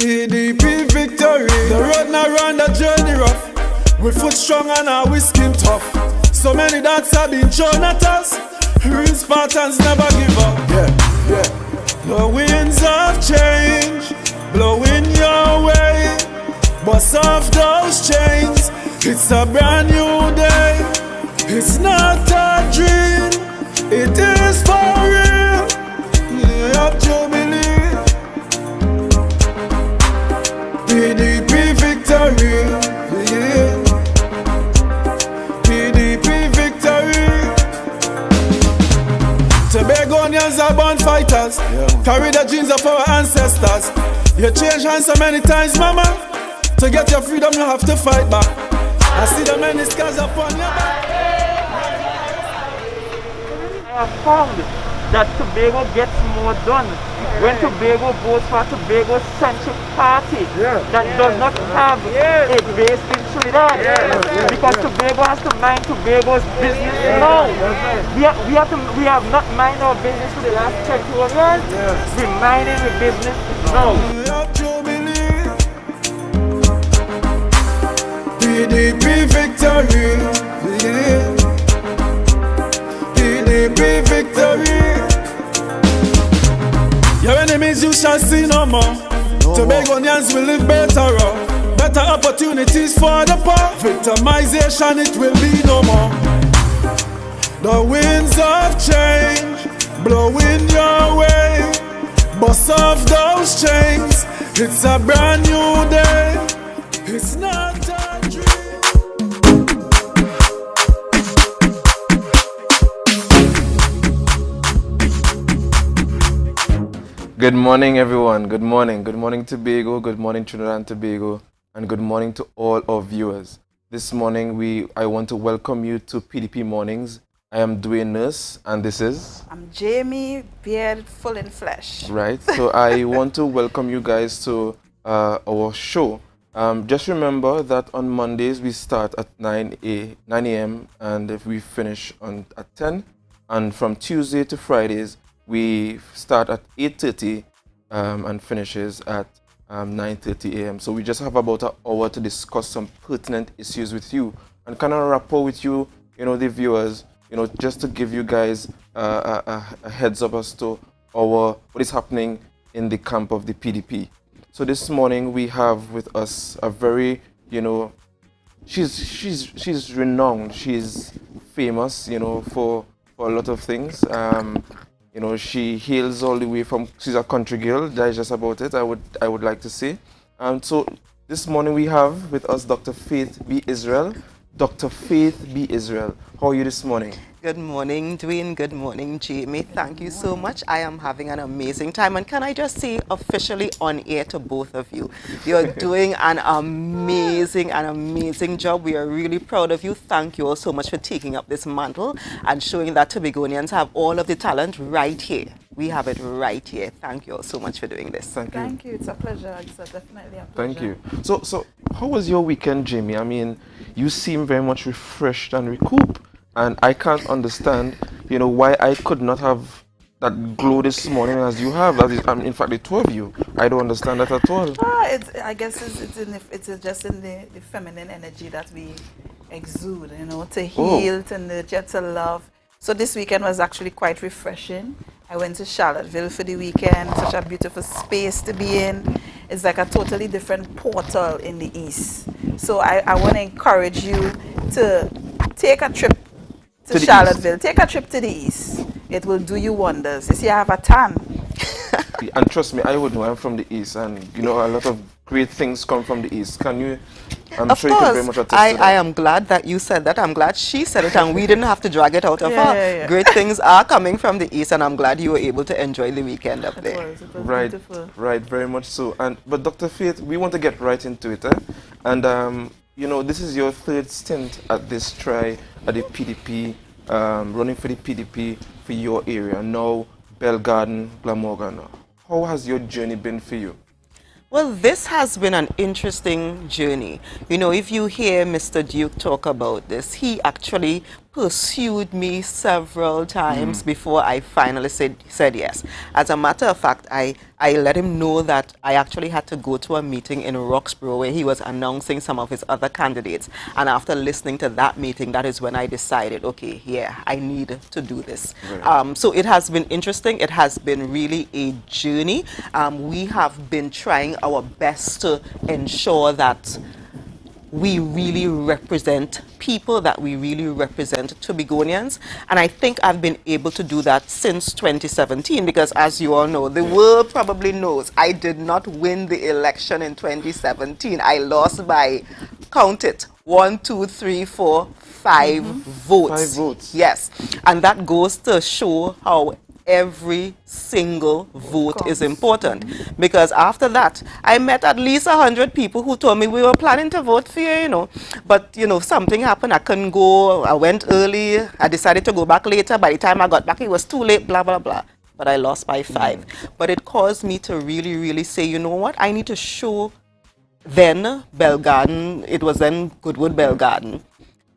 PDP victory. The road now run, the journey rough. We foot strong and our we skin tough. So many dots have been shown at us. Real Spartans never give up. Yeah. The winds of change blowing your way. Bust off those chains. It's a brand new day. It's not a dream. It is for real. You have to believe. PDP victory. Yeah. PDP victory. Tobagonians are born fighters. Carry the genes of our ancestors. You change hands so many times, mama. To get your freedom, you have to fight back. I see the many scars upon your back. I have found that Tobago gets more done when Tobago votes for Tobago-centric party that does not have a base in Trinidad. Because Tobago has to mind Tobago's business now. We have not mind our business for the last 21 years. We're minding the business now. PDP victory, yeah. PDP victory. Your enemies you shall see no more. Tobagonians will live better off. Better opportunities for the poor. Victimization it will be no more. The winds of change blowing your way. Bust off those chains. It's a brand new day. It's not a dream. Good morning, everyone. Good morning. Good morning, Tobago. Good morning, Trinidad and Tobago. And good morning to all our viewers. This morning, I want to welcome you to PDP Mornings. I am Dwayne Nurse, and this is... I'm Jamie, beard full in flesh. Right. So I want to welcome you guys to our show. Just remember that on Mondays, we start at 9 a.m. and if we finish at 10. And from Tuesday to Fridays, we start at 8:30 and finishes at 9:30 a.m. So we just have about an hour to discuss some pertinent issues with you and kind of rapport with you, the viewers, just to give you guys a heads up as to what is happening in the camp of the PDP. So this morning we have with us a very, she's renowned, she's famous, for a lot of things. She hails all the way from, she's a country girl, that is just about it, I would like to say. So this morning we have with us Dr. Faith B. Israel. Dr. Faith B. Israel, how are you this morning? Good morning, Dwayne. Good morning, Jamie. Thank you so much. I am having an amazing time. And can I just say officially on air to both of you, you're doing an amazing job. We are really proud of you. Thank you all so much for taking up this mantle and showing that Tobagonians have all of the talent right here. We have it right here. Thank you all so much for doing this. Thank you. It's a pleasure. It's definitely a pleasure. Thank you. So how was your weekend, Jamie? I mean, you seem very much refreshed and recouped. And I can't understand, why I could not have that glow this morning as you have. In fact, the two of you. I don't understand that at all. I guess it's just in the feminine energy that we exude, to heal, to nurture, to love. So this weekend was actually quite refreshing. I went to Charlottesville for the weekend, such a beautiful space to be in. It's like a totally different portal in the East. So I want to encourage you to take a trip to Charlottesville. Take a trip to the East. It will do you wonders. You see, I have a tan. And trust me, I would know. I'm from the East, and a lot of great things come from the East. Can you? I'm sure you can very much attest to that. I am glad that you said that. I'm glad she said it, and we didn't have to drag it out of her. Yeah. Great things are coming from the East, and I'm glad you were able to enjoy the weekend up there. It was beautiful. Right, very much so. But Dr. Faith, we want to get right into it, and this is your third stint at this try at the PDP, running for the PDP for your area. Now, Bell Garden, Glamorgan. How has your journey been for you? Well, this has been an interesting journey. If you hear Mr. Duke talk about this, he actually pursued me several times before I finally said yes. As a matter of fact, I let him know that I actually had to go to a meeting in Roxborough where he was announcing some of his other candidates. And after listening to that meeting, that is when I decided, okay, yeah, I need to do this. Right. So it has been interesting. It has been really a journey. We have been trying our best to ensure that we really represent people, that we really represent Tobagonians. And I think I've been able to do that since 2017 because, as you all know, the world probably knows I did not win the election in 2017. I lost by, count it, 1, 2, 3, 4, 5 votes. 5 votes. Yes. And that goes to show how every single vote is important, because after that I met at least 100 people who told me we were planning to vote for you, but something happened, I couldn't go, I went early, I decided to go back later, by the time I got back it was too late, blah blah blah, but I lost by 5. But it caused me to really say, you know what, I need to show then Belgarden, it was then Goodwood Belgarden,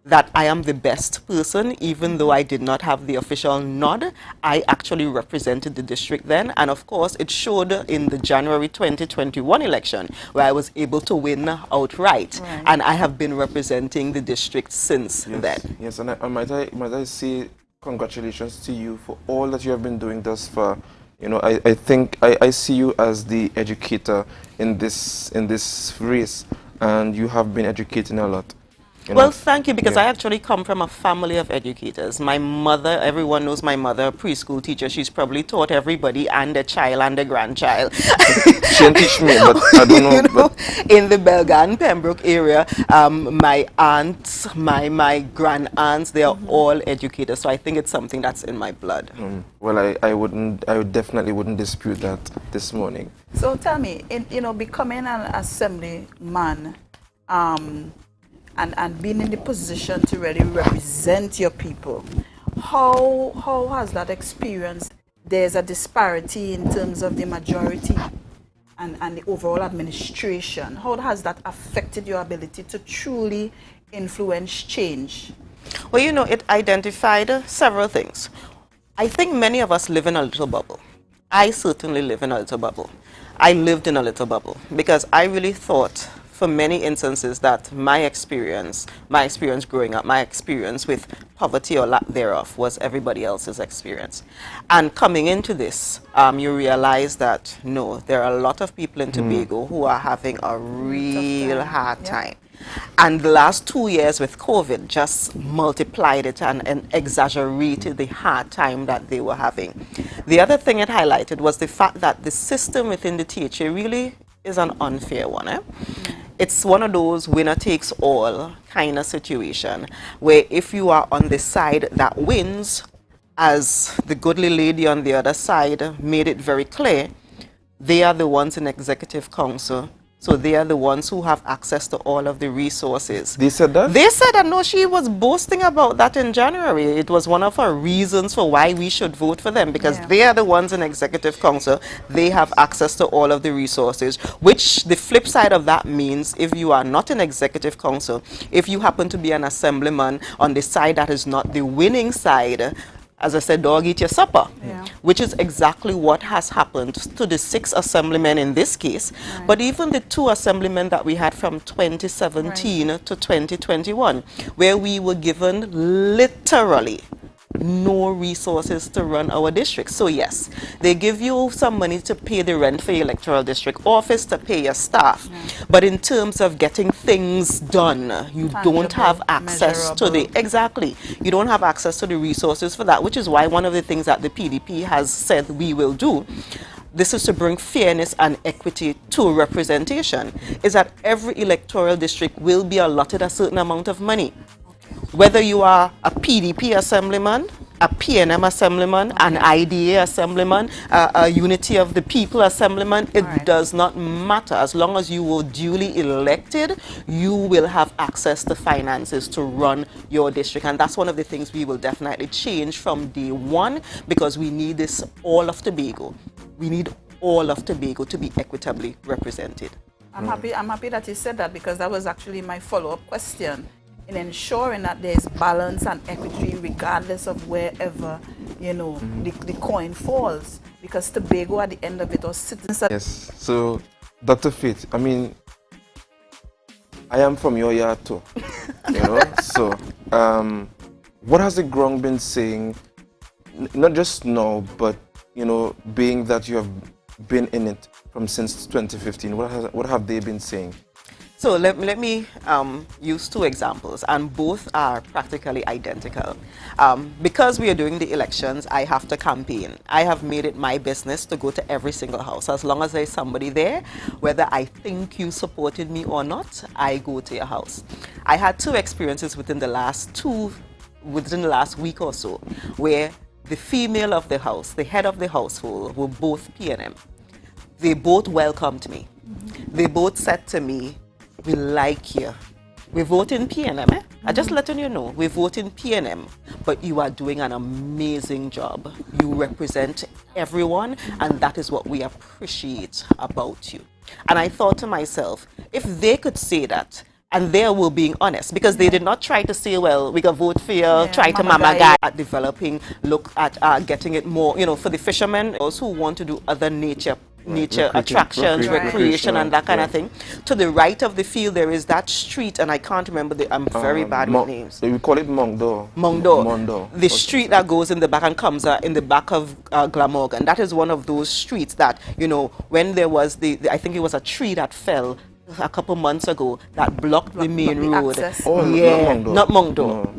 that I am the best person. Even though I did not have the official nod, I actually represented the district then. And of course, it showed in the January 2021 election where I was able to win outright. Right. And I have been representing the district since then. Yes, and might I say congratulations to you for all that you have been doing thus far. I think I see you as the educator in this race, and you have been educating a lot. Well, thank you, because I actually come from a family of educators. My mother, everyone knows my mother, a preschool teacher. She's probably taught everybody and a child and a grandchild. She didn't teach me, but I don't know. In the Belgarden, Pembroke area, my aunts, my grand aunts, they are all educators. So I think it's something that's in my blood. Well, I definitely wouldn't dispute that this morning. So tell me, becoming an assemblyman, and being in the position to really represent your people, how has that experience? There's a disparity in terms of the majority and the overall administration. How has that affected your ability to truly influence change? Well, it identified several things. I think many of us live in a little bubble. I certainly live in a little bubble. I lived in a little bubble because I really thought, for many instances, that my experience growing up, my experience with poverty or lack thereof was everybody else's experience. And coming into this, you realize that no, there are a lot of people in Tobago who are having a real hard time. And the last 2 years with COVID just multiplied it and exaggerated the hard time that they were having. The other thing it highlighted was the fact that the system within the THA really is an unfair one. It's one of those winner takes all kind of situation where if you are on the side that wins, as the goodly lady on the other side made it very clear, they are the ones in executive council. So they are the ones who have access to all of the resources. They said that? They said that. No, she was boasting about that in January. It was one of her reasons for why we should vote for them, because they are the ones in executive council. They have access to all of the resources, which the flip side of that means if you are not in executive council, if you happen to be an assemblyman on the side that is not the winning side, as I said, dog eat your supper, which is exactly what has happened to the 6 assemblymen in this case, but even the 2 assemblymen that we had from 2017 to 2021, where we were given literally no resources to run our district. So yes, they give you some money to pay the rent for your electoral district office, to pay your staff, but in terms of getting things done, you don't have access to the, you don't have access to the resources for that, which is why one of the things that the PDP has said we will do, this is to bring fairness and equity to representation, is that every electoral district will be allotted a certain amount of money. Whether you are a PDP assemblyman, a PNM assemblyman, an IDA assemblyman, a Unity of the People assemblyman, it does not matter. As long as you were duly elected, you will have access to finances to run your district. And that's one of the things we will definitely change from day one, because we need this all of Tobago. We need all of Tobago to be equitably represented. I'm happy that you said that, because that was actually my follow-up question. in ensuring that there's balance and equity regardless of wherever, the coin falls. Because Tobago at the end of it was sitting... Yes, so Dr. Faith, I mean, I am from your yard too, so what has the ground been saying, not just now, but, being that you have been in it from since 2015, what have they been saying? So let me use two examples, and both are practically identical. Because we are doing the elections, I have to campaign. I have made it my business to go to every single house. As long as there's somebody there, whether I think you supported me or not, I go to your house. I had two experiences within the last week or so, where the female of the house, the head of the household, were both PNM. They both welcomed me. They both said to me, "We like you. We vote in PNM. I just letting you know, we vote in PNM, but you are doing an amazing job. You represent everyone, and that is what we appreciate about you." And I thought to myself, if they could say that, and they were being honest, because they did not try to say, well, we can vote for you, try to mama guy at developing, look at getting it more, for the fishermen, those who want to do other nature attractions, recreation, and that kind of thing. To the right of the field, there is that street, and I can't remember I'm very bad with names. We call it Mongdo. Mongdo. The street that goes in the back and comes in the back of Glamorgan. That is one of those streets that, when there was I think it was a tree that fell a couple months ago that blocked the main road. Yeah, not Mongdo. No.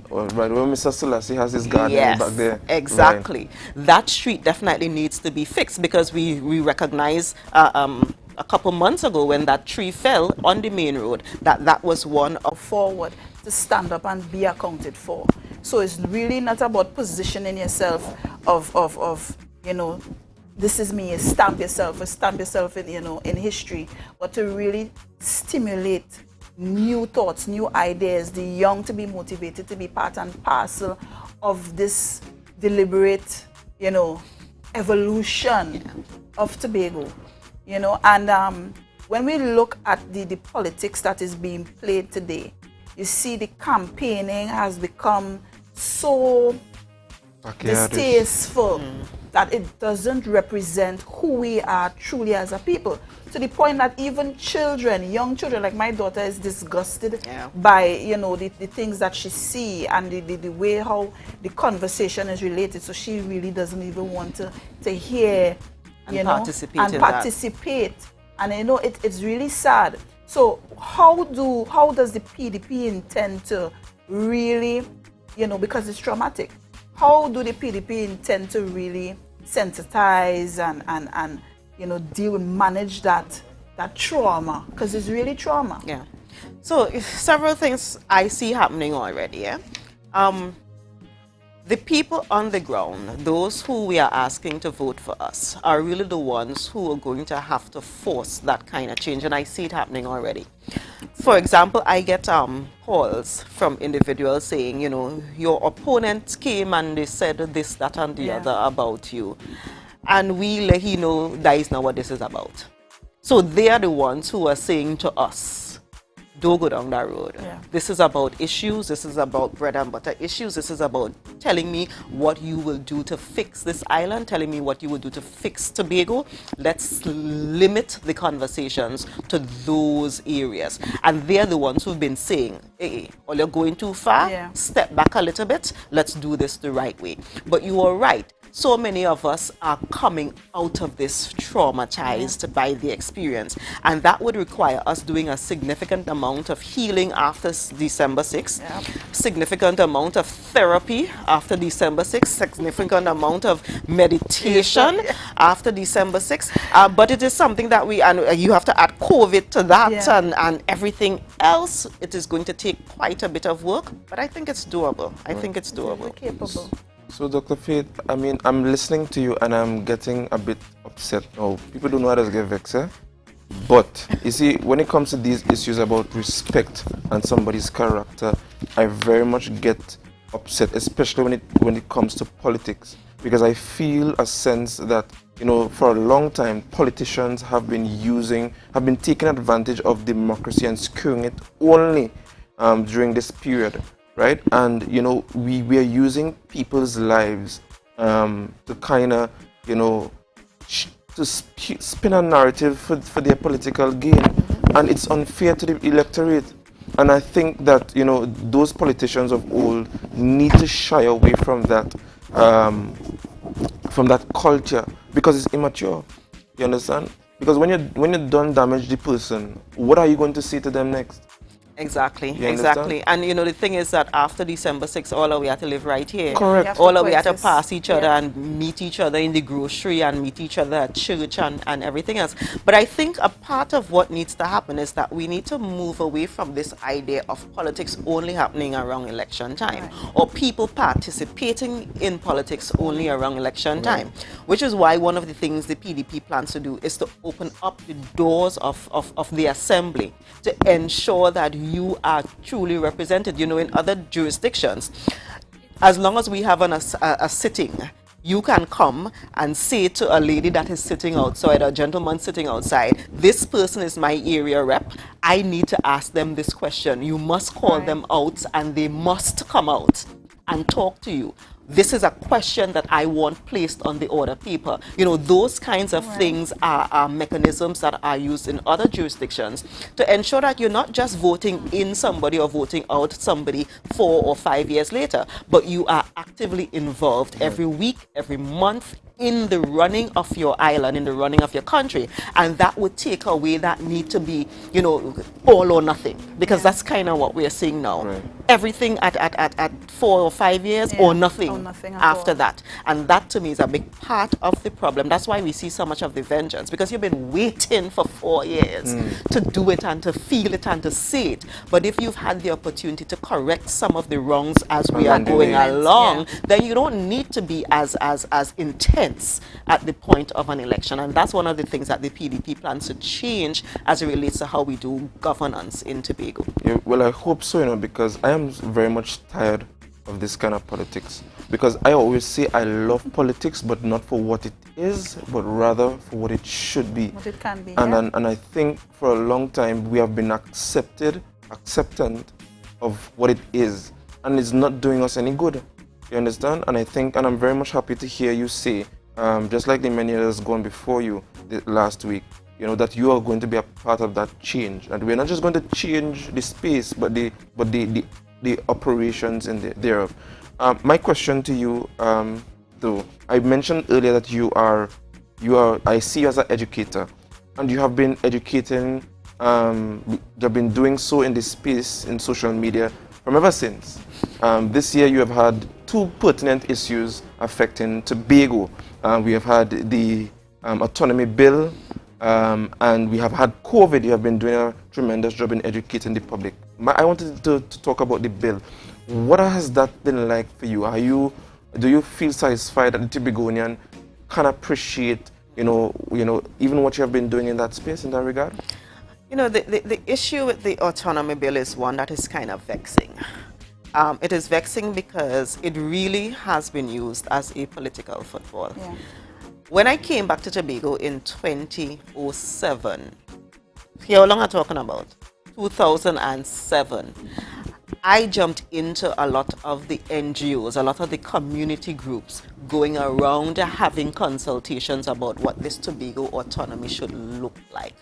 Right, when Mr. Selassie has his garden back there. Exactly. Right. That street definitely needs to be fixed, because we recognize a couple months ago when that tree fell on the main road that was one of forward to stand up and be accounted for. So it's really not about positioning yourself of this is me, stamp yourself in history, but to really stimulate new thoughts, new ideas, the young to be motivated to be part and parcel of this deliberate, evolution of Tobago, and when we look at the politics that is being played today, you see the campaigning has become so distasteful that it doesn't represent who we are truly as a people, to the point that even young children like my daughter is disgusted by the things that she see and the way how the conversation is related, so she really doesn't even want to hear and participate. And it's really sad. So how does the PDP intend to really, because it's traumatic, how do the PDP intend to really sensitize and manage that trauma? Because it's really trauma. Yeah. So several things I see happening already. The people on the ground, those who we are asking to vote for us, are really the ones who are going to have to force that kind of change, and I see it happening already. For example, I get calls from individuals saying, your opponent came and they said this, that, and the other about you, and we let you know that is not what this is about. So they are the ones who are saying to us, don't go down that road. This is about issues. This is about bread and butter issues. This is about telling me what you will do to fix this island, telling me what you will do to fix Tobago. Let's limit the conversations to those areas. And they're the ones who've been saying, hey, well, you're going too far. Step back a little bit. Let's do this the right way. But you are right. So many of us are coming out of this traumatized by the experience, and that would require us doing a significant amount of healing after December 6th, significant amount of therapy after December 6th, significant amount of meditation after December 6th, but it is something that you have to add COVID to that and everything else. It is going to take quite a bit of work, but I think it's doable. I think it's doable. Capable. So, Dr. Faith, I mean, I'm listening to you and I'm getting a bit upset. Oh, people don't know how to get vexed, But, you see, when it comes to these issues about respect and somebody's character, I very much get upset, especially when it comes to politics. Because I feel a sense that, for a long time, politicians have been taking advantage of democracy and skewing it only during this period, right? And you know, we are using people's lives to kind of, you know, to spin a narrative for their political gain, and it's unfair to the electorate. And I think that, you know, those politicians of old need to shy away from that culture, because it's immature. You understand? Because when you done damage the person, what are you going to say to them next? Exactly, exactly. And you know, the thing is that after December 6th, all of we have to live right here. Correct. All of we have to pass each other and meet each other in the grocery and meet each other at church and everything else. But I think a part of what needs to happen is that we need to move away from this idea of politics only happening around election time, or people participating in politics only around election time, which is why one of the things the PDP plans to do is to open up the doors of the assembly to ensure that you are truly represented. You know, in other jurisdictions, as long as we have a sitting, you can come and say to a lady that is sitting outside, a gentleman sitting outside, this person is my area rep, I need to ask them this question. You must call them out and they must come out and talk to you. This is a question that I want placed on the order paper. You know, those kinds of things are mechanisms that are used in other jurisdictions to ensure that you're not just voting in somebody or voting out somebody 4 or 5 years later, but you are actively involved every week, every month, in the running of your island, in the running of your country. And that would take away that need to be, you know, all or nothing, because that's kind of what we're seeing now. Everything at 4 or 5 years or nothing, after that. And that to me is a big part of the problem. That's why we see so much of the vengeance, because you've been waiting for 4 years to do it and to feel it and to see it. But if you've had the opportunity to correct some of the wrongs as we are going along, then you don't need to be as intense at the point of an election. And that's one of the things that the PDP plans to change as it relates to how we do governance in Tobago. Yeah, well, I hope so, you know, because I am very much tired of this kind of politics. Because I always say I love politics, but not for what it is, but rather for what it should be. What it can be. And I think for a long time we have been acceptant of what it is, and it's not doing us any good. You understand? And I think, and I'm very much happy to hear you say, just like the many others gone before you last week, you know, that you are going to be a part of that change. And we're not just going to change the space, but the operations in thereof. My question to you, though, I mentioned earlier that you are, I see you as an educator, and you have been educating, you have been doing so in this space in social media from ever since. This year you have had 2 pertinent issues affecting Tobago. We have had the autonomy bill, and we have had COVID. You have been doing a tremendous job in educating the public. I wanted to talk about the bill. What has that been like for you? Do you feel satisfied that the Tobagonian can appreciate, you know, even what you have been doing in that space, in that regard? You know, the issue with the autonomy bill is one that is kind of vexing. It is vexing because it really has been used as a political football. When I came back to Tobago in 2007, how long am I talking about? 2007. I jumped into a lot of the NGOs, a lot of the community groups, going around having consultations about what this Tobago autonomy should look like.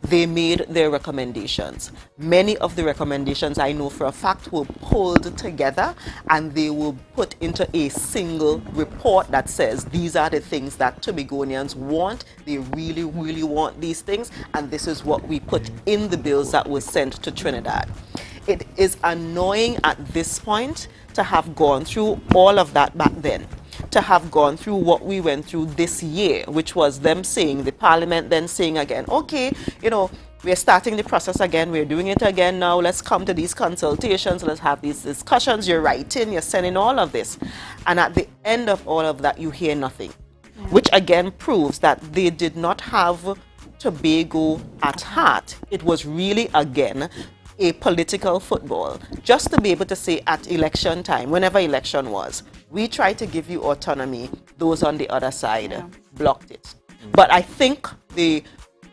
They made their recommendations. Many of the recommendations, I know for a fact, were pulled together and they were put into a single report that says these are the things that Tobagonians want. They really, really want these things, and this is what we put in the bills that were sent to Trinidad. It is annoying at this point to have gone through all of that back then, to have gone through what we went through this year, which was them saying, the parliament then saying again, okay, you know, we're starting the process again, we're doing it again now, let's come to these consultations, let's have these discussions, you're writing, you're sending all of this. And at the end of all of that, you hear nothing, which again proves that they did not have Tobago at heart. It was really, again, a political football, just to be able to say at election time, whenever election was, we tried to give you autonomy, those on the other side blocked it. But I think they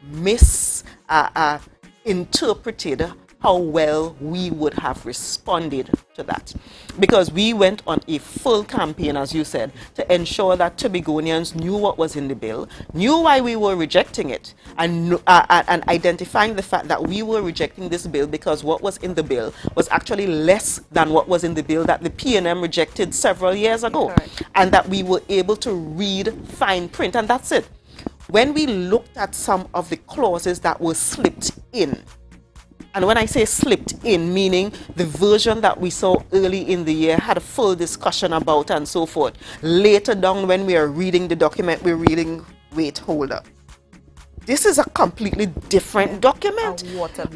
misinterpreted how well we would have responded to that. Because we went on a full campaign, as you said, to ensure that Tobagonians knew what was in the bill, knew why we were rejecting it, and identifying the fact that we were rejecting this bill because what was in the bill was actually less than what was in the bill that the PNM rejected several years ago. Correct. And that we were able to read fine print, and that's it. When we looked at some of the clauses that were slipped in, and when I say slipped in, meaning the version that we saw early in the year had a full discussion about and so forth. Later down when we are reading the document, we're reading, wait, hold up. This is a completely different document.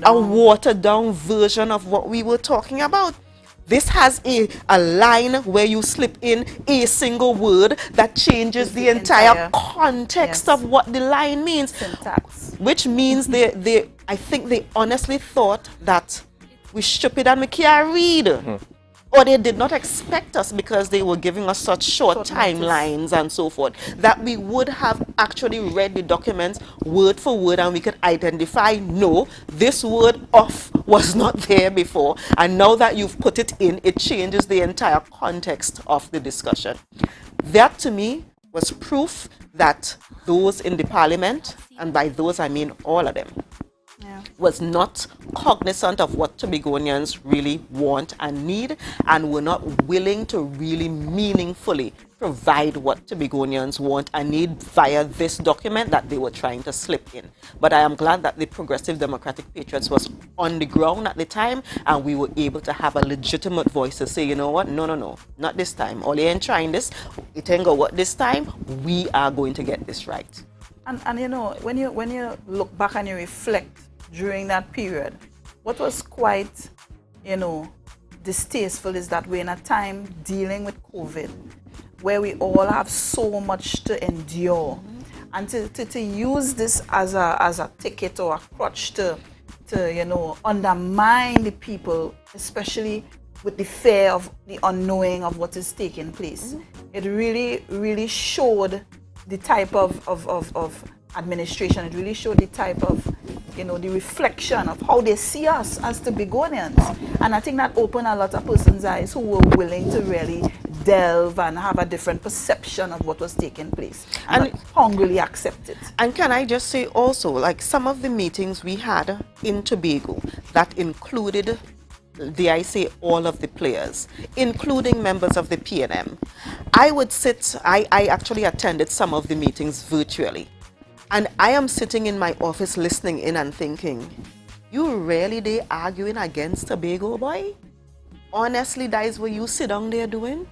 A watered down version of what we were talking about. This has a line where you slip in a single word that changes the entire context of what the line means. Syntax. Which means I think they honestly thought that we're stupid and we can't read. Or they did not expect us, because they were giving us such short timelines and so forth, that we would have actually read the documents word for word and we could identify, no, this word off was not there before, and now that you've put it in, it changes the entire context of the discussion. That to me was proof that those in the parliament, and by those I mean all of them, was not cognizant of what Tobagonians really want and need, and were not willing to really meaningfully provide what Tobagonians want and need via this document that they were trying to slip in. But I am glad that the Progressive Democratic Patriots was on the ground at the time, and we were able to have a legitimate voice to say, you know what, no, not this time. All you ain't trying this, it ain't go what this time, we are going to get this right. And you know, when you look back and you reflect during that period, what was quite, distasteful is that we're in a time dealing with COVID where we all have so much to endure, and to use this as a ticket or a crutch to undermine the people, especially with the fear of the unknowing of what is taking place. It really showed the type of administration. It really showed the type of, the reflection of how they see us as Tobagonians. And I think that opened a lot of persons' eyes who were willing to really delve and have a different perception of what was taking place, and hungrily accept it. And can I just say also, like some of the meetings we had in Tobago that included, dare I say, all of the players, including members of the PNM, I actually attended some of the meetings virtually. And I am sitting in my office listening in and thinking, you really they arguing against Tobago, boy? Honestly, that is what you sit down there doing?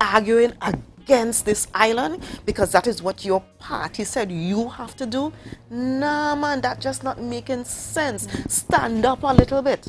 Arguing against this island because that is what your party said you have to do? Nah, man, that's just not making sense. Stand up a little bit.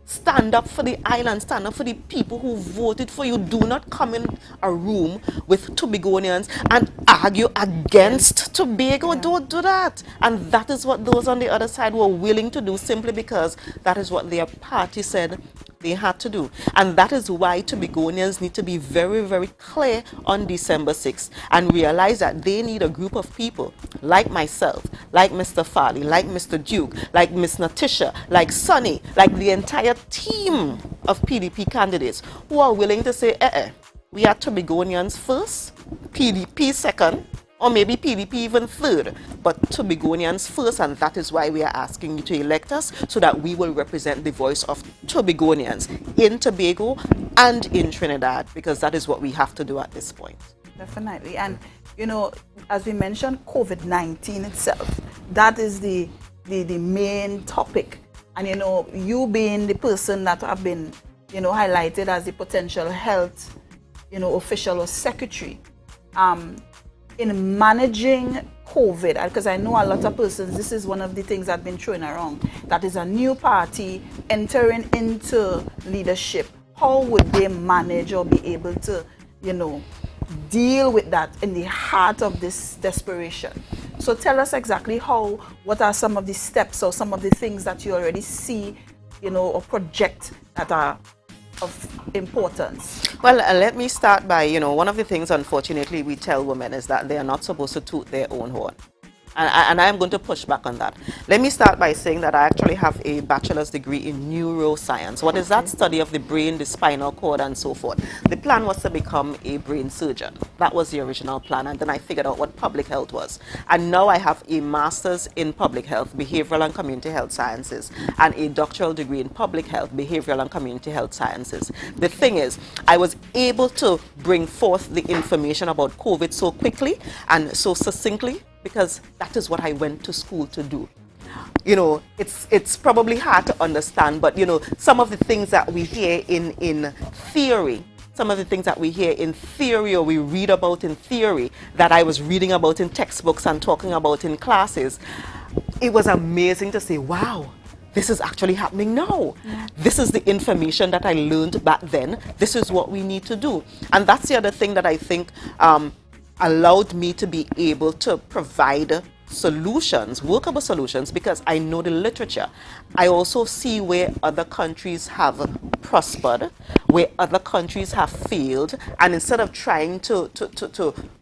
Stand up for the island, stand up for the people who voted for you. Do not come in a room with Tobagonians and argue against Tobago. Yeah. Don't do that. And that is what those on the other side were willing to do, simply because that is what their party said they had to do. And that is why Tobagonians need to be very, very clear on December 6th and realize that they need a group of people like myself, like Mr. Farley, like Mr. Duke, like Miss Natisha, like Sonny, like the entire team of PDP candidates who are willing to say, we are Tobagonians first, PDP second, or maybe PDP even third, but Tobagonians first, and that is why we are asking you to elect us, so that we will represent the voice of Tobagonians in Tobago and in Trinidad, because that is what we have to do at this point. Definitely. And as we mentioned, COVID-19 itself, that is the main topic. And you being the person that have been highlighted as the potential health official or secretary, in managing COVID, because I know a lot of persons, this is one of the things that have been thrown around, that is a new party entering into leadership. How would they manage or be able to, deal with that in the heart of this desperation? So tell us exactly what are some of the steps or some of the things that you already see, or project that are of importance? Well, let me start by, one of the things, unfortunately, we tell women is that they are not supposed to toot their own horn. And I am going to push back on that. Let me start by saying that I actually have a bachelor's degree in neuroscience. What is that? Study of the brain, the spinal cord, and so forth. The plan was to become a brain surgeon. That was the original plan, and then I figured out what public health was. And now I have a master's in public health, behavioral and community health sciences, and a doctoral degree in public health, behavioral and community health sciences. The thing is, I was able to bring forth the information about COVID so quickly and so succinctly because that is what I went to school to do. You know, it's probably hard to understand, but you know, some of the things that we hear in theory, some of the things that we hear in theory or we read about in theory that I was reading about in textbooks and talking about in classes, it was amazing to say, wow, this is actually happening now. Yeah. This is the information that I learned back then. This is what we need to do. And that's the other thing that I think allowed me to be able to provide solutions, workable solutions, because I know the literature. I also see where other countries have prospered, where other countries have failed, and instead of trying to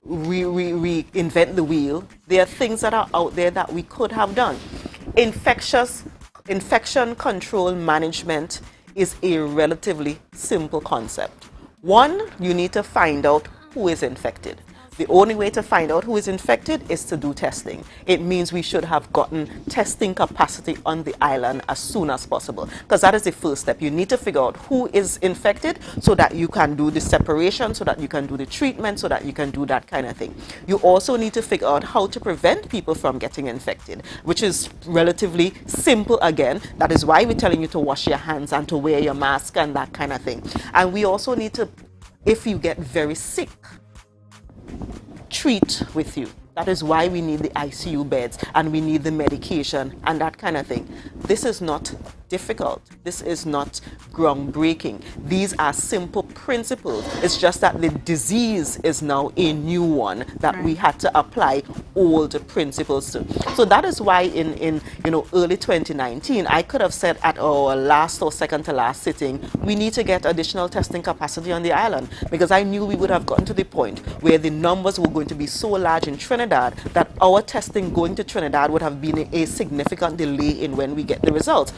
reinvent the wheel, there are things that are out there that we could have done. Infection control management is a relatively simple concept. One, you need to find out who is infected. The only way to find out who is infected is to do testing. It means we should have gotten testing capacity on the island as soon as possible, because that is the first step. You need to figure out who is infected so that you can do the separation, so that you can do the treatment, so that you can do that kind of thing. You also need to figure out how to prevent people from getting infected, which is relatively simple again. That is why we're telling you to wash your hands and to wear your mask and that kind of thing. And we also need to, if you get very sick, treat with you. That is why we need the ICU beds and we need the medication and that kind of thing. This is not difficult. This is not groundbreaking. These are simple principles. It's just that the disease is now a new one that we had to apply old principles to. So that is why in early 2019, I could have said at our last or second to last sitting, we need to get additional testing capacity on the island, because I knew we would have gotten to the point where the numbers were going to be so large in Trinidad that our testing going to Trinidad would have been a significant delay in when we get the results,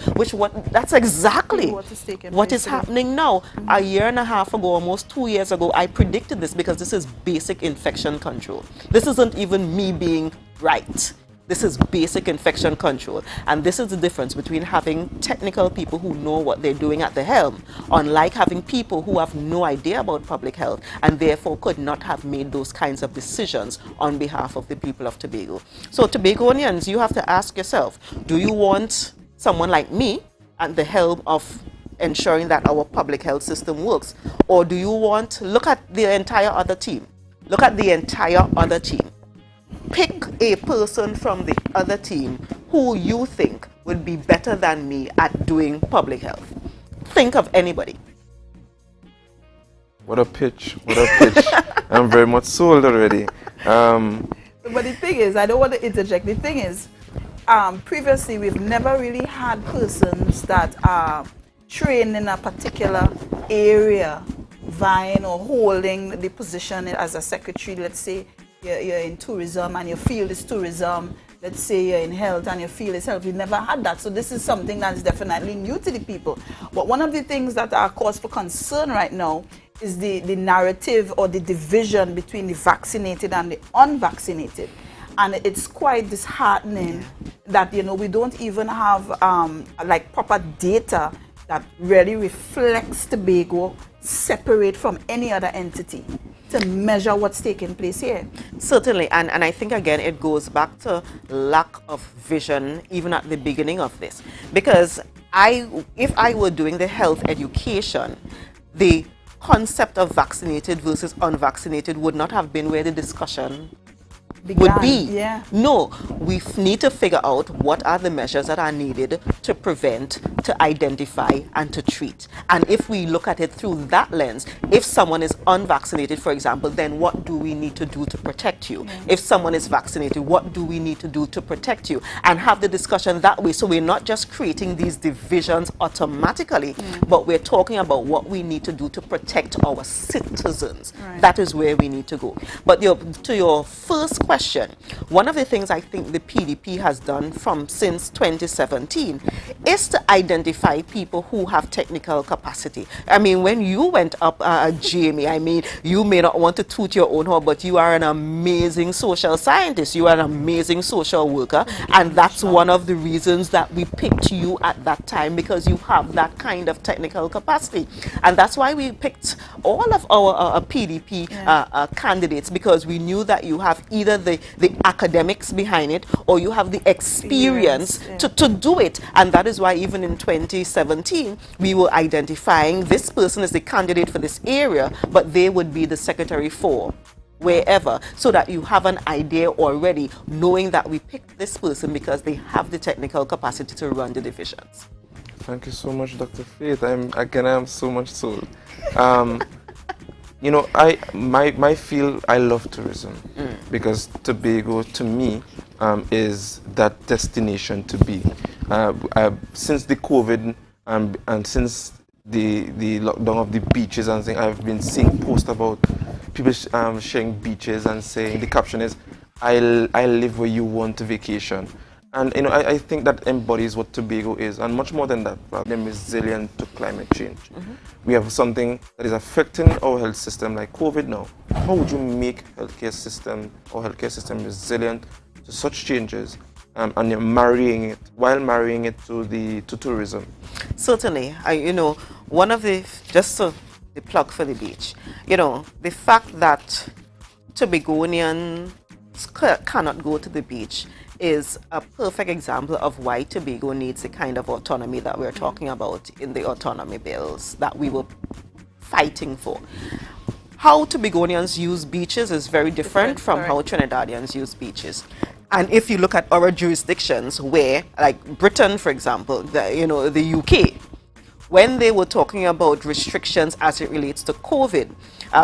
that's exactly what is happening now. A year and a half ago, almost 2 years ago, I predicted this, because this is basic infection control. This isn't even me being right. This is basic infection control. And this is the difference between having technical people who know what they're doing at the helm, unlike having people who have no idea about public health and therefore could not have made those kinds of decisions on behalf of the people of Tobago. So Tobagoanians, you have to ask yourself, do you want someone like me at the helm of ensuring that our public health system works? Or do you want to look at the entire other team? Look at the entire other team. Pick a person from the other team who you think would be better than me at doing public health. Think of anybody. What a pitch. What a pitch. I'm very much sold already. But the thing is, I don't want to interject. The thing is, previously we've never really had persons that are trained in a particular area, vying or holding the position as a secretary. Let's say you're in tourism and your field is tourism. Let's say you're in health and your field is health. We've never had that. So this is something that is definitely new to the people. But one of the things that are cause for concern right now is the narrative or the division between the vaccinated and the unvaccinated. And it's quite disheartening that, we don't even have like proper data that really reflects Tobago separate from any other entity to measure what's taking place here. Certainly, and I think again it goes back to lack of vision even at the beginning of this. Because if I were doing the health education, the concept of vaccinated versus unvaccinated would not have been where the discussion would be. Yeah. No, we need to figure out what are the measures that are needed to prevent, to identify, and to treat. And if we look at it through that lens, if someone is unvaccinated, for example, then what do we need to do to protect you? Yeah. If someone is vaccinated, what do we need to do to protect you? And have the discussion that way, so we're not just creating these divisions automatically, but we're talking about what we need to do to protect our citizens. Right. That is where we need to go. But to your first question, one of the things I think the PDP has done since 2017 is to identify people who have technical capacity. I mean, when you went up, Jamie, I mean, you may not want to toot your own horn, but you are an amazing social scientist. You are an amazing social worker, and that's one of the reasons that we picked you at that time, because you have that kind of technical capacity. And that's why we picked all of our PDP candidates, because we knew that you have either the academics behind it or you have the experience to do it. And that is why even in 2017 we were identifying this person as the candidate for this area, but they would be the secretary for wherever, so that you have an idea already, knowing that we picked this person because they have the technical capacity to run the divisions. Thank you so much, Dr. Faith. I'm so much sold. You know, my field, I love tourism, because Tobago to me is that destination to be. Since the COVID and since the lockdown of the beaches and things, I've been seeing posts about people sharing beaches and saying, the caption is, I live where you want to vacation. And you know, I think that embodies what Tobago is, and much more than that, they're resilient to climate change. We have something that is affecting our health system like COVID now. How would you make our healthcare system resilient to such changes, and you're marrying it to tourism? Certainly. You know, one of the plug for the beach, you know, the fact that Tobagonians cannot go to the beach is a perfect example of why Tobago needs the kind of autonomy that we're talking about in the autonomy bills that we were fighting for. How Tobagonians use beaches is very different from how Trinidadians use beaches. And if you look at our jurisdictions where, like Britain, for example, the UK, when they were talking about restrictions as it relates to COVID,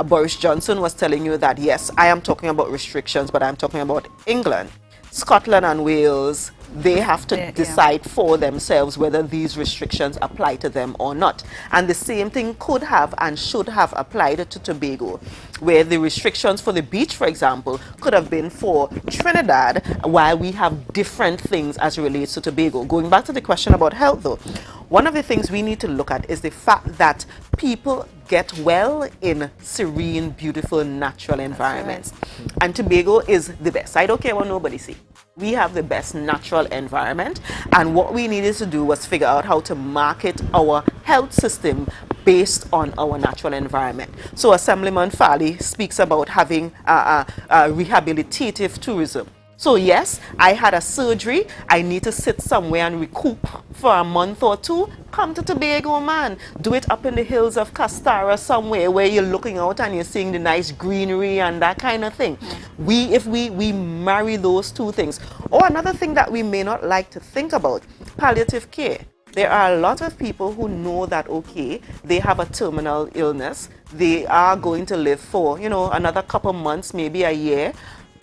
Boris Johnson was telling you that, yes, I am talking about restrictions, but I'm talking about England. Scotland and Wales, they have to decide for themselves whether these restrictions apply to them or not. And the same thing could have and should have applied to Tobago, where the restrictions for the beach, for example, could have been for Trinidad, while we have different things as it relates to Tobago. Going back to the question about health, though, one of the things we need to look at is the fact that people get well in serene, beautiful, natural environments. And Tobago is the best. I don't care what nobody say. We have the best natural environment, and what we needed to do was figure out how to market our health system based on our natural environment. So Assemblyman Farley speaks about having rehabilitative tourism. So yes, I had a surgery, I need to sit somewhere and recoup for a month or two. Come to Tobago, man. Do it up in the hills of Castara somewhere where you're looking out and you're seeing the nice greenery and that kind of thing. If we marry those two things. Or another thing that we may not like to think about, palliative care. There are a lot of people who know that, okay, they have a terminal illness. They are going to live for, another couple months, maybe a year.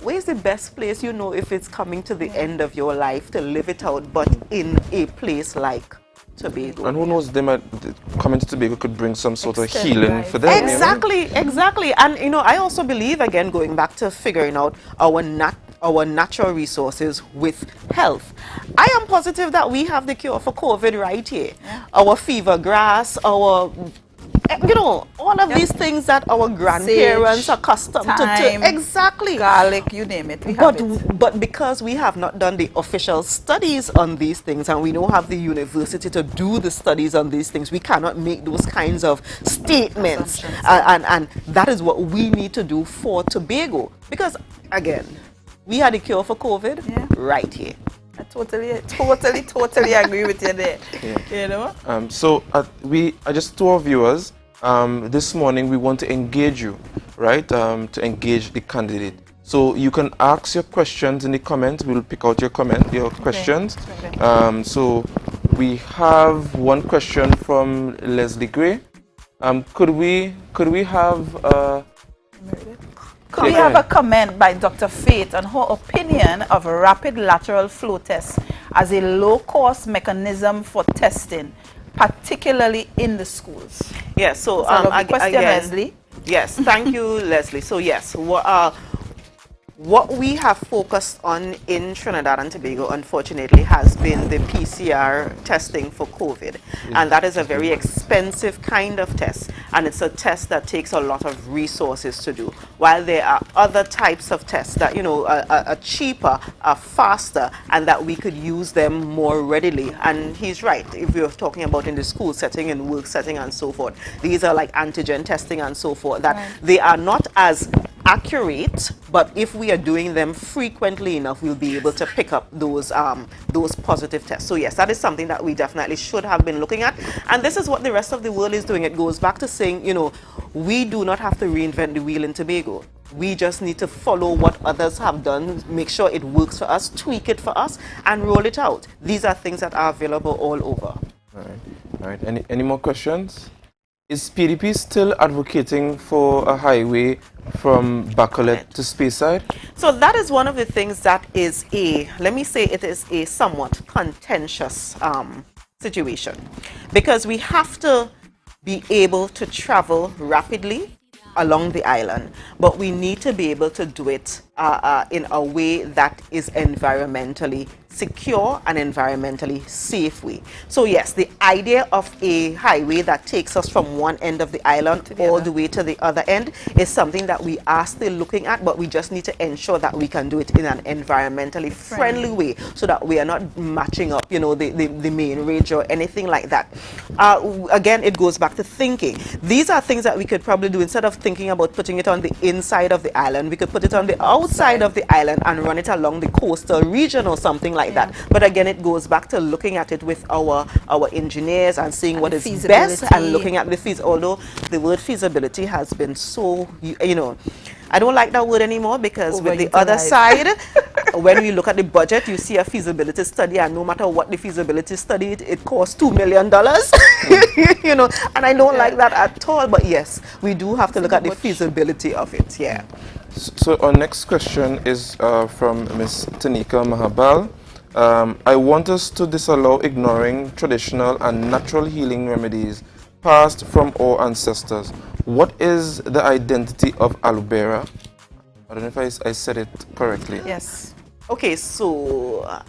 Where's the best place, if it's coming to the end of your life, to live it out, but in a place like Tobago? And who knows, coming to Tobago could bring some sort of healing for them. Exactly. And, I also believe, again, going back to figuring out our natural resources with health. I am positive that we have the cure for COVID right here. Yeah. Our fever grass, our... all of these things that our grandparents are accustomed to. Exactly. Garlic, you name it. But because we have not done the official studies on these things, and we don't have the university to do the studies on these things, we cannot make those kinds of statements. And that is what we need to do for Tobago. Because, again, we had a cure for COVID right here. I totally agree with you there. So just to our viewers, this morning we want to engage you, right? To engage the candidate. So you can ask your questions in the comments. We'll pick out your questions. Okay. So we have one question from Leslie Gray. Could we have we have a comment by Dr. Faith on her opinion of rapid lateral flow tests as a low-cost mechanism for testing, particularly in the schools? Yes, so question, Leslie. Yes, thank you, Leslie. So yes, What we have focused on in Trinidad and Tobago, unfortunately, has been the PCR testing for COVID. And that is a very expensive kind of test. And it's a test that takes a lot of resources to do. While there are other types of tests that, you know, are cheaper, are faster, and that we could use them more readily. And he's right, if we're talking about in the school setting and work setting and so forth, these are like antigen testing and so forth, that they are not as accurate, but if we are doing them frequently enough, we'll be able to pick up those positive tests. So yes, that is something that we definitely should have been looking at, and this is what the rest of the world is doing. It goes back to saying, you know, we do not have to reinvent the wheel in Tobago. We just need to follow what others have done, make sure it works for us, tweak it for us, and roll it out. These are things that are available all over. All right. Any more questions? Is PDP still advocating for a highway from Bacolet to Speyside? So that is one of the things that is let me say it is a somewhat contentious situation, because we have to be able to travel rapidly along the island, but we need to be able to do it in a way that is environmentally secure and environmentally safe way. So yes, the idea of a highway that takes us from one end of the island all the way to the other end is something that we are still looking at, but we just need to ensure that we can do it in an environmentally friendly way, so that we are not matching up, you know, the main range or anything like that. Again, it goes back to thinking. These are things that we could probably do. Instead of thinking about putting it on the inside of the island, we could put it on the outside of the island and run it along the coastal region or something like that. But again, it goes back to looking at it with our engineers and seeing what is best, and looking at the feasibility. Although the word feasibility has been so, you know, I don't like that word anymore, because with the other side, when we look at the budget, you see a feasibility study, and no matter what the feasibility study, it costs $2 million. You know, and I don't like that at all. But yes, we do have to look at the feasibility of it. Yeah. So our next question is from Ms. Tanika Mahabal. I want us to disallow ignoring traditional and natural healing remedies passed from our ancestors. What is the identity of aloe vera? I don't know if I said it correctly. Yes. Okay, so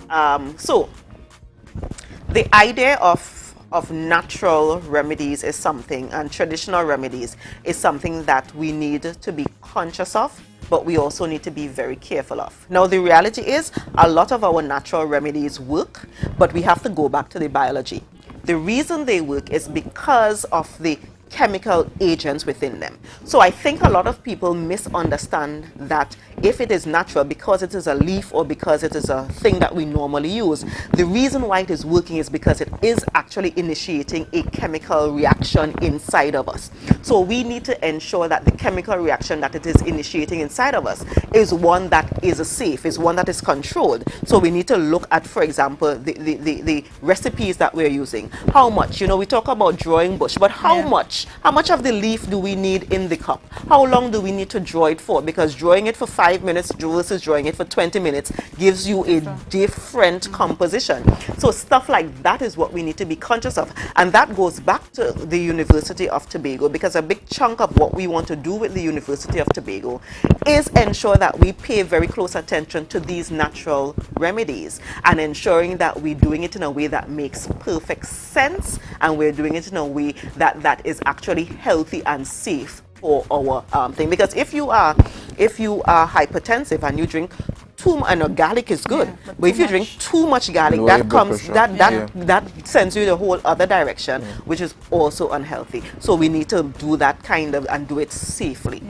the idea of natural remedies is something, and traditional remedies is something that we need to be conscious of, but we also need to be very careful of. Now, the reality is a lot of our natural remedies work, but we have to go back to the biology. The reason they work is because of the chemical agents within them. So I think a lot of people misunderstand that if it is natural, because it is a leaf or because it is a thing that we normally use, the reason why it is working is because it is actually initiating a chemical reaction inside of us. So we need to ensure that the chemical reaction that it is initiating inside of us is one that is safe, is one that is controlled. So we need to look at, for example, the recipes that we're using. How much? You know, we talk about drawing bush, but how much? How much of the leaf do we need in the cup? How long do we need to draw it for? Because drawing it for 5 minutes versus drawing it for 20 minutes gives you a different composition. So stuff like that is what we need to be conscious of. And that goes back to the University of Tobago, because a big chunk of what we want to do with the University of Tobago is ensure that we pay very close attention to these natural remedies, and ensuring that we're doing it in a way that makes perfect sense, and we're doing it in a way that is actually healthy and safe for our thing. Because if you are hypertensive and you drink too much, and garlic is good, but if you drink too much garlic, that sends you the whole other direction, which is also unhealthy. So we need to do that kind of, and do it safely.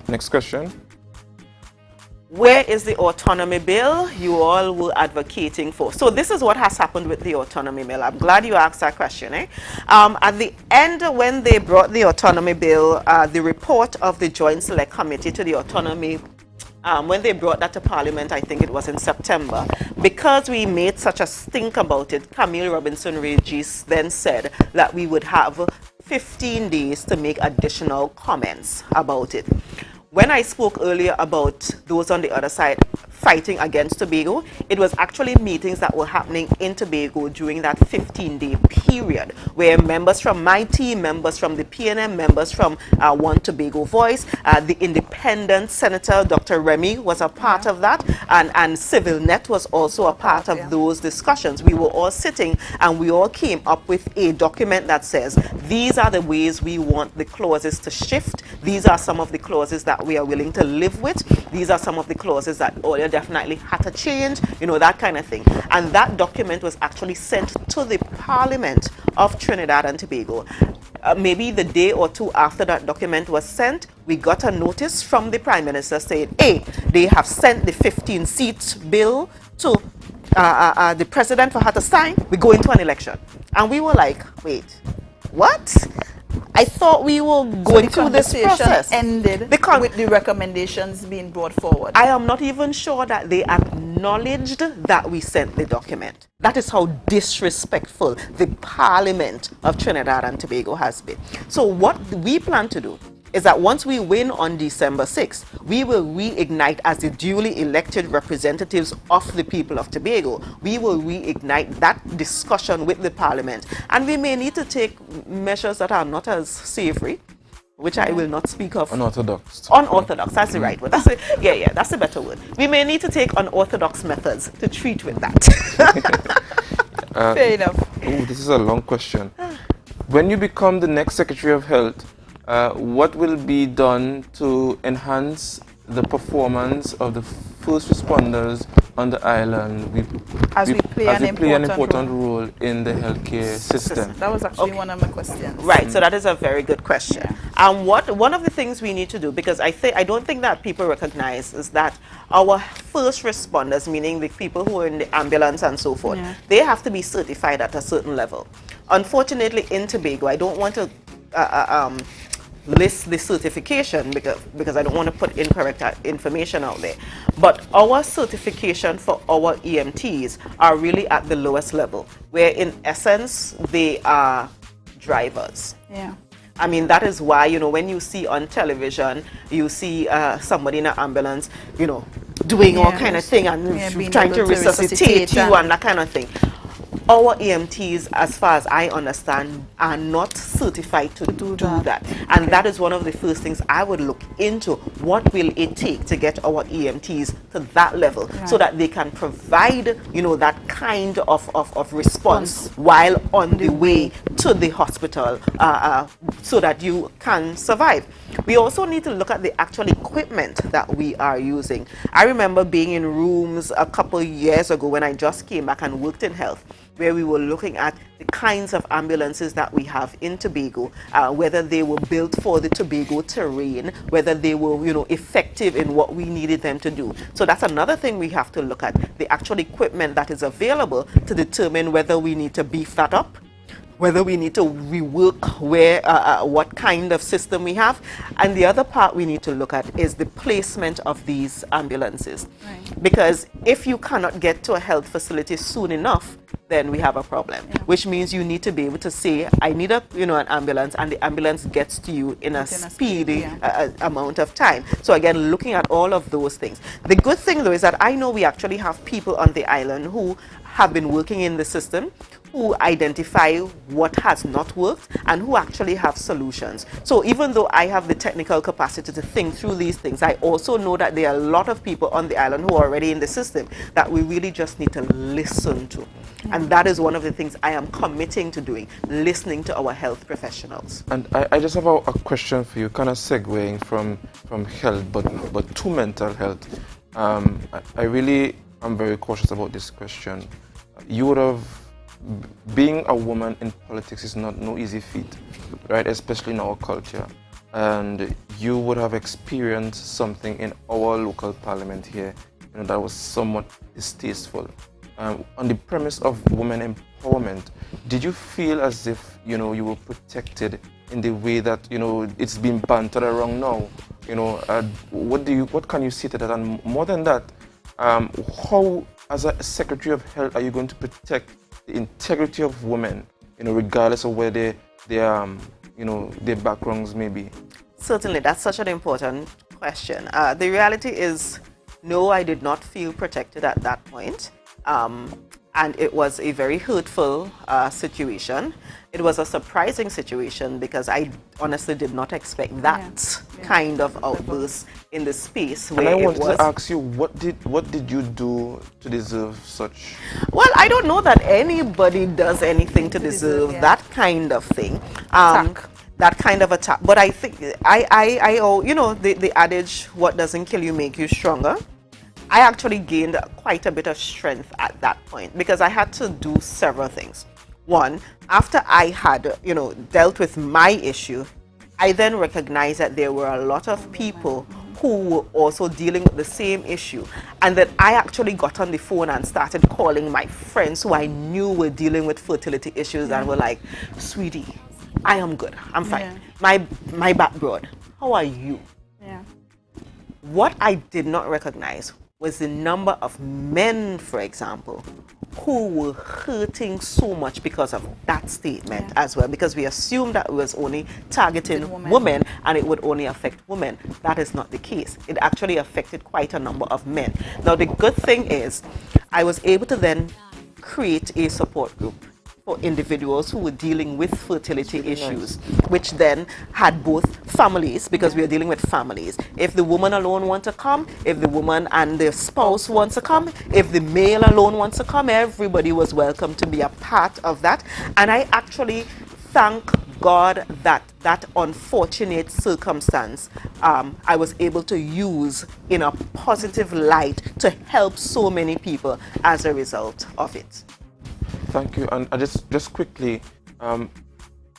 Next question. Where is the autonomy bill you all were advocating for? So this is what has happened with the autonomy bill. I'm glad you asked that question. At the end, when they brought the autonomy bill, the report of the Joint Select Committee to the autonomy, when they brought that to Parliament, I think it was in September, because we made such a stink about it, Camille Robinson-Regis then said that we would have 15 days to make additional comments about it. When I spoke earlier about those on the other side fighting against Tobago. It was actually meetings that were happening in Tobago during that 15-day period, where members from my team, members from the PNM, members from One Tobago Voice, the independent senator, Dr. Remy, was a part of that, and Civil Net was also a part of those discussions. We were all sitting and we all came up with a document that says, these are the ways we want the clauses to shift. These are some of the clauses that we are willing to live with. These are some of the clauses that definitely had to change, that kind of thing. And that document was actually sent to the Parliament of Trinidad and Tobago. Maybe the day or two after that document was sent, we got a notice from the Prime Minister saying, hey, they have sent the 15-seat bill to the President for her to sign. We go into an election. And we were like, wait, what? I thought we were going through this process. Ended with the recommendations being brought forward. I am not even sure that they acknowledged that we sent the document. That is how disrespectful the Parliament of Trinidad and Tobago has been. So what we plan to do is that once we win on December 6th, we will reignite as the duly elected representatives of the people of Tobago. We will reignite that discussion with the Parliament. And we may need to take measures that are not as savory, which I will not speak of. Unorthodox. Unorthodox, that's the right word. That's that's a better word. We may need to take unorthodox methods to treat with that. Fair enough. Oh, this is a long question. When you become the next Secretary of Health, what will be done to enhance the performance of the first responders on the island we play an important role in the healthcare system? That was actually one of my questions. Right, so that is a very good question. And one of the things we need to do, because I don't think that people recognize, is that our first responders, meaning the people who are in the ambulance and so forth, they have to be certified at a certain level. Unfortunately, in Tobago, I don't want to list the certification because I don't want to put incorrect information out there. But our certification for our EMTs are really at the lowest level, where in essence they are drivers. Yeah. I mean, that is why, when you see on television, you see somebody in an ambulance, doing all kind of thing and trying to resuscitate you and that kind of thing. Our EMTs, as far as I understand, are not certified to do that. And that is one of the first things I would look into. What will it take to get our EMTs to that level so that they can provide, that kind of response while on the way to the hospital so that you can survive. We also need to look at the actual equipment that we are using. I remember being in rooms a couple years ago when I just came back and worked in health, where we were looking at the kinds of ambulances that we have in Tobago, whether they were built for the Tobago terrain, whether they were, effective in what we needed them to do. So that's another thing we have to look at, the actual equipment that is available to determine whether we need to beef that up, whether we need to rework what kind of system we have. And the other part we need to look at is the placement of these ambulances. Right. Because if you cannot get to a health facility soon enough, then we have a problem, which means you need to be able to say, I need an ambulance, and the ambulance gets to you in a speedy amount of time. So again, looking at all of those things. The good thing though is that I know we actually have people on the island who have been working in the system, who identify what has not worked and who actually have solutions. So even though I have the technical capacity to think through these things, I also know that there are a lot of people on the island who are already in the system that we really just need to listen to. And that is one of the things I am committing to doing, listening to our health professionals. And I just have a question for you, kind of segueing from health, but to mental health. I really am very cautious about this question. You would have, being a woman in politics is no easy feat, right? Especially in our culture. And you would have experienced something in our local parliament here, that was somewhat distasteful. On the premise of women empowerment, did you feel as if you were protected in the way that it's been bantered around now? What can you say to that? And more than that, how, as a Secretary of Health, are you going to protect the integrity of women, regardless of where their backgrounds may be? Certainly, that's such an important question. The reality is, No, I did not feel protected at that point. And it was a very hurtful situation. It was a surprising situation because I honestly did not expect that kind of outburst in the space where and I it wanted was. to ask you, what did you do to deserve such? Well, I don't know that anybody does anything to deserve that kind of thing. That kind of attack. But I think, you know, the adage, what doesn't kill you make you stronger. I actually gained quite a bit of strength at that point because I had to do several things. One, after I had, you know, dealt with my issue, I then recognized that there were a lot of people who were also dealing with the same issue, and that I actually got on the phone and started calling my friends who I knew were dealing with fertility issues and were like, sweetie, I am good, I'm fine. My back broad, how are you? What I did not recognize was the number of men, for example, who were hurting so much because of that statement as well, because we assumed that it was only targeting women and it would only affect women. That is not the case. It actually affected quite a number of men. Now, the good thing is I was able to then create a support group for individuals who were dealing with fertility issues, which then had both families, because we are dealing with families. If the woman alone wants to come, if the woman and the spouse wants to come, if the male alone wants to come, everybody was welcome to be a part of that. And I actually thank God that that unfortunate circumstance I was able to use in a positive light to help so many people as a result of it. Thank you. And just quickly,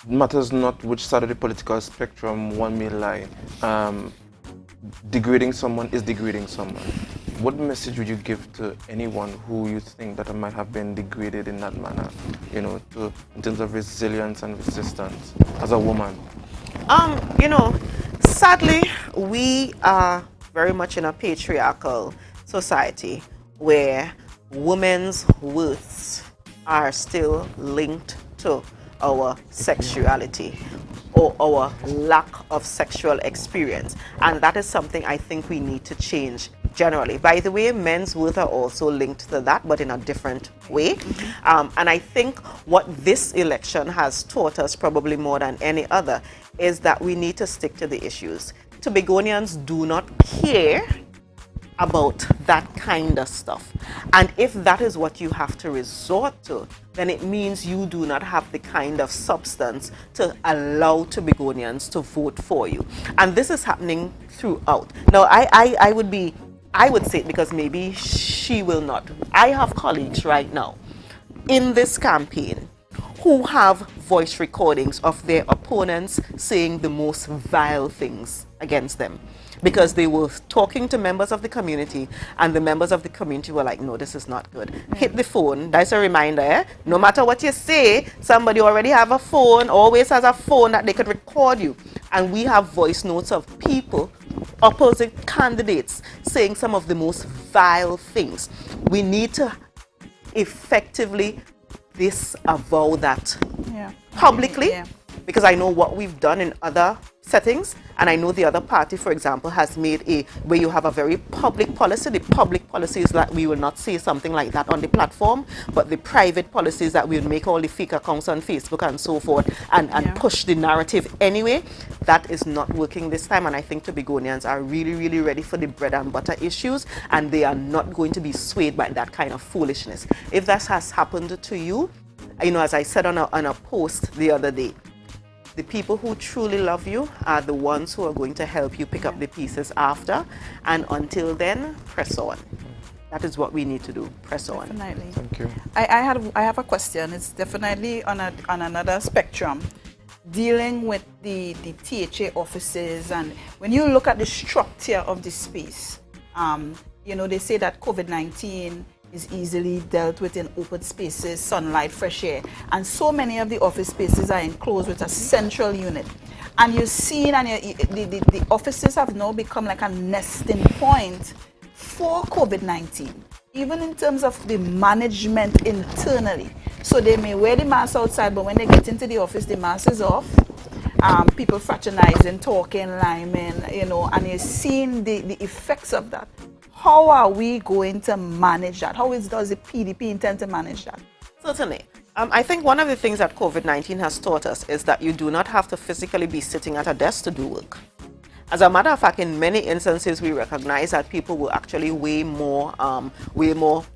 matters not which side of the political spectrum one may lie. Degrading someone is degrading someone. What message would you give to anyone who you think that might have been degraded in that manner, you know, in terms of resilience and resistance as a woman? You know, sadly, we are very much in a patriarchal society where women's worths are still linked to our sexuality or our lack of sexual experience, and that is something I think we need to change generally. By the way, men's worth are also linked to that, but in a different way. And I think what this election has taught us, probably more than any other, is that we need to stick to the issues. Tobagonians do not care about that kind of stuff, and if that is what you have to resort to, then it means you do not have the kind of substance to allow Tobagonians to vote for you. And this is happening throughout. Now, I would say it because maybe she will not. I have colleagues right now in this campaign who have voice recordings of their opponents saying the most vile things against them, because they were talking to members of the community and the members of the community were like, no, this is not good. Hit the phone. That's a reminder. No matter what you say, somebody already have a phone, always has a phone that they could record you. And we have voice notes of people, opposite candidates, saying some of the most vile things. We need to effectively disavow that publicly, because I know what we've done in other settings, and I know the other party, for example, has made where you have a very public policy. The public policy is that we will not say something like that on the platform, but the private policy is that we'll make all the fake accounts on Facebook and so forth and push the narrative anyway. That is not working this time, and I think Tobagonians are really, really ready for the bread and butter issues, and they are not going to be swayed by that kind of foolishness. If that has happened to you, you know, as I said on a post the other day, the people who truly love you are the ones who are going to help you pick up the pieces after. And until then, press on. That is what we need to do. Press on. Definitely. Thank you. I have a question. It's definitely on another spectrum, dealing with the THA offices. And when you look at the structure of the space, you know, they say that COVID-19 is easily dealt with in open spaces, sunlight, fresh air. And so many of the office spaces are enclosed with a central unit. And you've seen, and the offices have now become like a nesting point for COVID-19, even in terms of the management internally. So they may wear the mask outside, but when they get into the office, the mask is off. People fraternizing, talking, liming, you know, and you're seeing the effects of that. how are we going to manage that? Does the PDP intend to manage that? Certainly. I think one of the things that COVID-19 has taught us is that you do not have to physically be sitting at a desk to do work. As a matter of fact, in many instances, we recognize that people were actually way more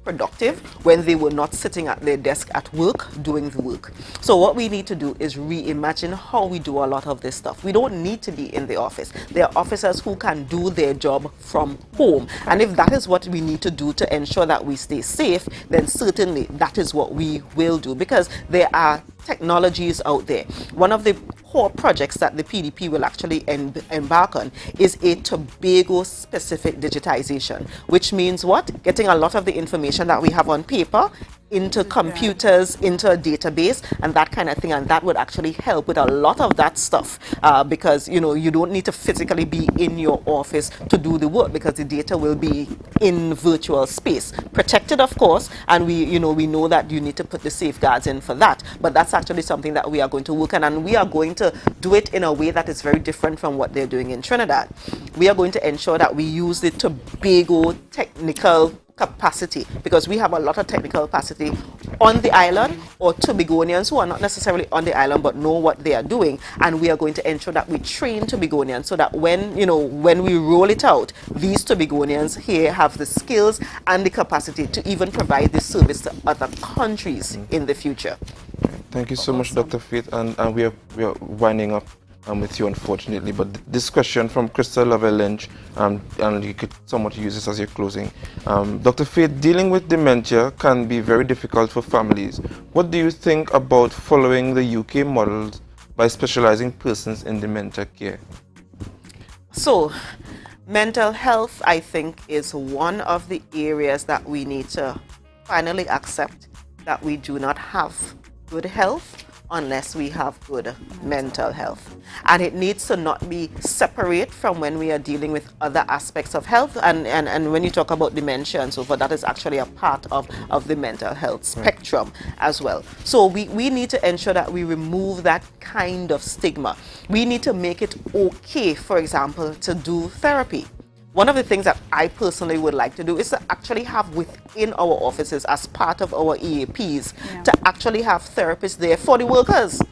productive when they were not sitting at their desk at work doing the work. So what we need to do is reimagine how we do a lot of this stuff. We don't need to be in the office. There are officers who can do their job from home. And if that is what we need to do to ensure that we stay safe, then certainly that is what we will do, because there are technologies out there. One of the core projects that the PDP will actually embark on is a Tobago-specific digitization, which means what? Getting a lot of the information that we have on paper into computers, into a database, and that kind of thing, and that would actually help with a lot of that stuff, because you don't need to physically be in your office to do the work, because the data will be in virtual space, protected of course, and we know that you need to put the safeguards in for that, but that's actually something that we are going to work on, and we are going to do it in a way that is very different from what they're doing in Trinidad. We are going to ensure that we use the Tobago technical capacity, because we have a lot of technical capacity on the island, or Tobagonians who are not necessarily on the island but know what they are doing, and we are going to ensure that we train Tobagonians so that when we roll it out, these Tobagonians here have the skills and the capacity to even provide this service to other countries in the future. Thank you so much, Dr. Faith, and we are winding up with you, unfortunately, but this question from Crystal Lovell Lynch, and you could somewhat use this as your closing. Dr. Faith, dealing with dementia can be very difficult for families. What do you think about following the UK models by specializing persons in dementia care? So, mental health, I think, is one of the areas that we need to finally accept that we do not have good health unless we have good mental health. And it needs to not be separate from when we are dealing with other aspects of health. And when you talk about dementia and so forth, that is actually a part of the mental health spectrum as well. So we need to ensure that we remove that kind of stigma. We need to make it okay, for example, to do therapy. One of the things that I personally would like to do is to actually have within our offices, as part of our EAPs, to actually have therapists there for the workers.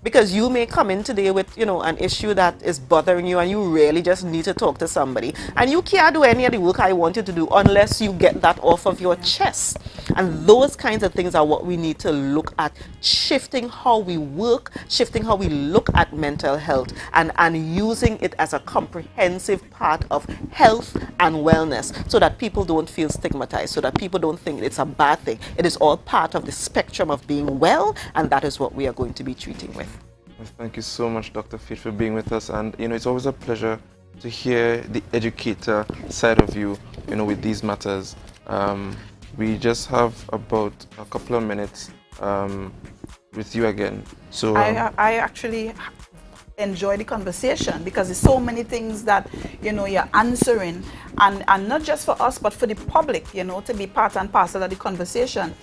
Because you may come in today with, an issue that is bothering you, and you really just need to talk to somebody. And you can't do any of the work I want you to do unless you get that off of your chest. And those kinds of things are what we need to look at, shifting how we work, shifting how we look at mental health, and using it as a comprehensive part of health and wellness, so that people don't feel stigmatized, so that people don't think it's a bad thing. It is all part of the spectrum of being well, and that is what we are going to be treating with. Thank you so much, Dr. Faith, for being with us. And it's always a pleasure to hear the educator side of you, with these matters. We just have about a couple of minutes with you again. So I actually enjoy the conversation, because there's so many things that you're answering, and not just for us but for the public, to be part and parcel of the conversation.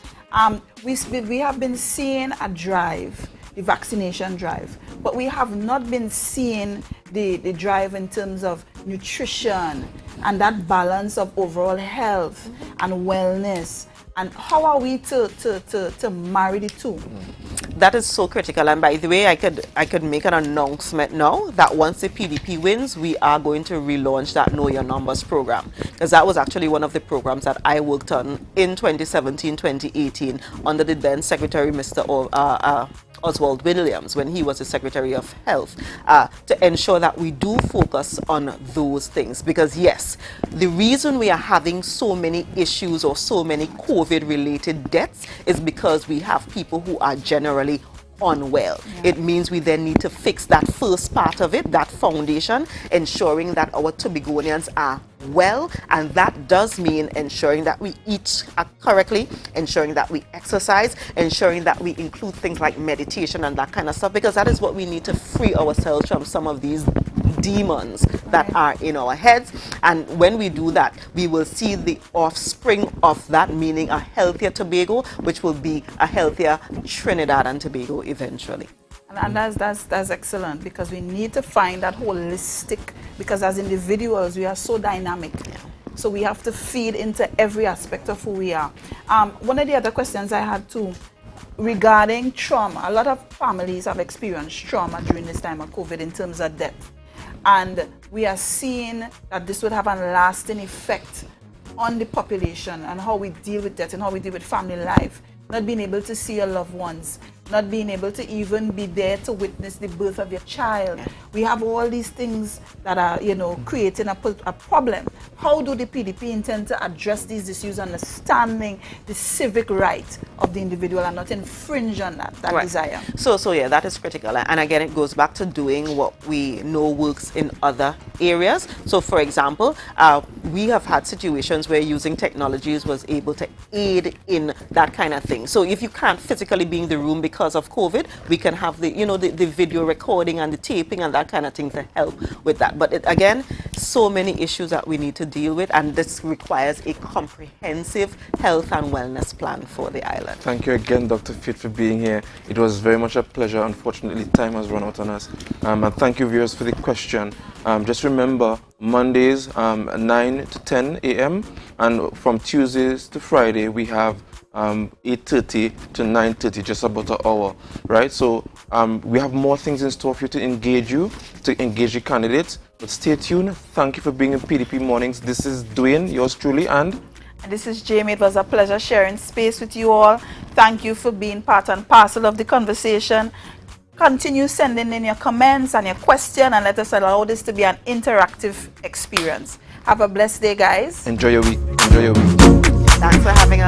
We have been seeing a drive, the vaccination drive, but we have not been seeing the drive in terms of nutrition and that balance of overall health and wellness. And how are we to marry the two? That is so critical. And by the way, I could make an announcement now that once the PDP wins, we are going to relaunch that Know Your Numbers program, because that was actually one of the programs that I worked on in 2017-2018 under the then Secretary, Mr. Oswald Williams, when he was the Secretary of Health, to ensure that we do focus on those things. Because yes, the reason we are having so many issues or so many COVID-related deaths is because we have people who are generally unwell. It means we then need to fix that first part of it, that foundation, ensuring that our Tobagonians are well, and that does mean ensuring that we eat correctly, ensuring that we exercise, ensuring that we include things like meditation and that kind of stuff, because that is what we need to free ourselves from some of these demons that are in our heads. And when we do that, we will see the offspring of that, meaning a healthier Tobago, which will be a healthier Trinidad and Tobago eventually. And that's excellent, because we need to find that holistic, because as individuals we are so dynamic. So we have to feed into every aspect of who we are. One of the other questions I had too, regarding trauma. A lot of families have experienced trauma during this time of COVID in terms of death. And we are seeing that this would have a lasting effect on the population and how we deal with death and how we deal with family life. Not being able to see your loved ones, not being able to even be there to witness the birth of your child. We have all these things that are, creating a problem. How do the PDP intend to address these issues, understanding the civic right of the individual and not infringe on that desire? So yeah, that is critical. And again, it goes back to doing what we know works in other areas. So for example, we have had situations where using technologies was able to aid in that kind of thing. So if you can't physically be in the room because of COVID, we can have the video recording and the taping and that kind of thing to help with that. But again, so many issues that we need to deal with, and this requires a comprehensive health and wellness plan for the island. Thank you again, Dr. Fit, for being here. It was very much a pleasure. Unfortunately, time has run out on us. And thank you, viewers, for the question. Just remember, Mondays 9 to 10 a.m. and from Tuesdays to Friday we have 8:30 to 9:30, just about an hour, right? So we have more things in store for you to engage the candidates. But stay tuned. Thank you for being in PDP Mornings. This is Dwayne, yours truly, and this is Jamie. It was a pleasure sharing space with you all. Thank you for being part and parcel of the conversation. Continue sending in your comments and your question, and let us allow this to be an interactive experience. Have a blessed day, guys. Enjoy your week. Enjoy your week. Thanks for having us.